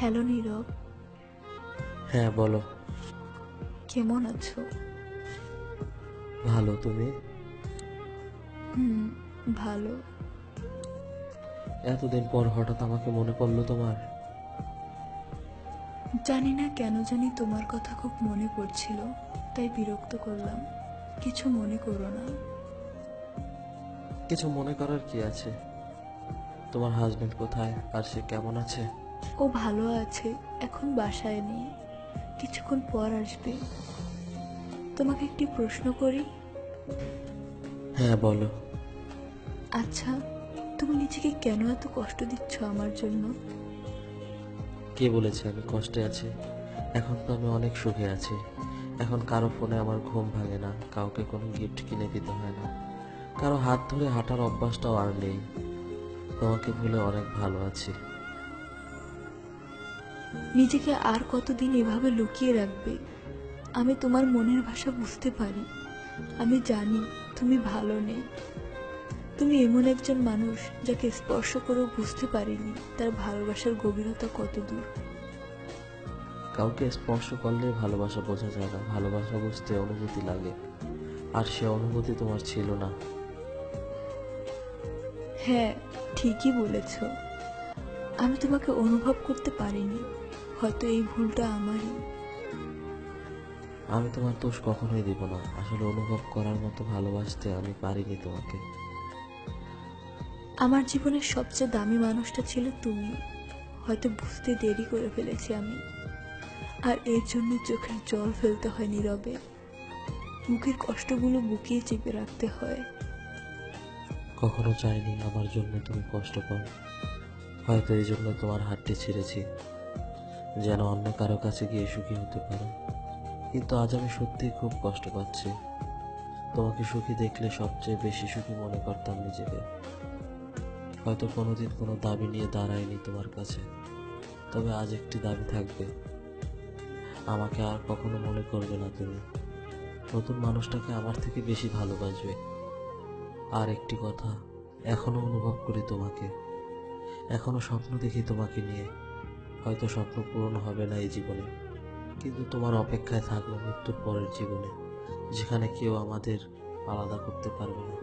Hello নীরব। হ্যাঁ বলো। কেমন আছো? ভালো, তুমি? হুম, ভালো। এতদিন পর হঠাৎ আমাকে মনে পড়লো তোমার? জানি না কেন জানি তোমার কথা খুব মনে পড়ছিল, তাই বিরক্ত করলাম। কিছু মনে করো না। কিছু মনে করার কি আছে? তোমার হাজবেন্ড কোথায় আর সে কেমন আছে? ও ভালো আছে, এখন বাসায় নেই, কিছুক্ষণ পর আসবে। তোমাকে একটি প্রশ্ন করি। হ্যাঁ বলো। আচ্ছা, তুমি নিজেকে কেন এত কষ্ট দিচ্ছ আমার জন্য? কে বলেছে আমি কষ্টে আছি? এখন তো আমি অনেক সুখে আছি। এখন কারো ফোনে আমার ঘুম ভাঙে না, কাউকে কোনো গিফট কিনে দিতে হয় না, কারো হাত ধরে হাঁটার অভ্যাসটাও আর নেই। তোমাকে ভুলে অনেক ভালো আছি। নিজেকে আর কতদিন এভাবে লুকিয়ে রাখবে? আমি তোমার মনের ভাষা বুঝতে পারি। আমি জানি তুমি ভালো নেই। তুমি এমন একজন মানুষ যাকে স্পর্শ করেও বুঝতে পারিনি তার ভালোবাসার গভীরতা কত দূর। কাউকে স্পর্শ করলে ভালোবাসা বোঝা যায় না, ভালোবাসা বুঝতে অনুভূতি লাগে, আর সে অনুভূতি তোমার ছিল না। হ্যাঁ, ঠিকই বলেছ। আমি তোমাকে অনুভব করতে পারিনি, হয়তো এই ভুলটা আমারই। আমি তোমার দোষ কখনোই দিব না, আসলে অনুভব করার মতো ভালোবাসতে আমি পারিনি তোমাকে। আমার জীবনের সবচেয়ে দামি মানুষটা ছিল তুমি। হয়তো বুঝতে দেরি করে ফেলেছি আমি, আর এর জন্য চোখের জল ফেলতে হয় নীরবে। মুখের কষ্টগুলো বুকিয়ে চেপে রাখতে হয়। কখনো চাইনি আমার জন্য তুমি কষ্ট পাও। হয়তো এই জন্য তোমার হাতটি ছেড়েছি, যেন অন্য কারো কাছে গিয়ে সুখী হতে পারো। কিন্তু আজ আমি সত্যিই খুব কষ্ট পাচ্ছি। তোমাকে সুখী দেখলে সবচেয়ে বেশি সুখী মনে করতাম নিজেকে। হয়তো কোনোদিন কোনো দাবি নিয়ে দাঁড়াইনি তোমার কাছে, তবে আজ একটি দাবি থাকবে। আমাকে আর কখনো মনে করবে না তুমি। নতুন মানুষটাকে আমার থেকে বেশি ভালোবাসবে। আর একটি কথা, এখনো অনুভব করি তোমাকে, এখনো স্বপ্ন দেখি তোমাকে নিয়ে। হয়তো স্বপ্ন পূরণ হবে না এই জীবনে, কিন্তু তোমার অপেক্ষায় থাকবো মৃত্যুর পরের জীবনে, যেখানে কেউ আমাদের আলাদা করতে পারবে না।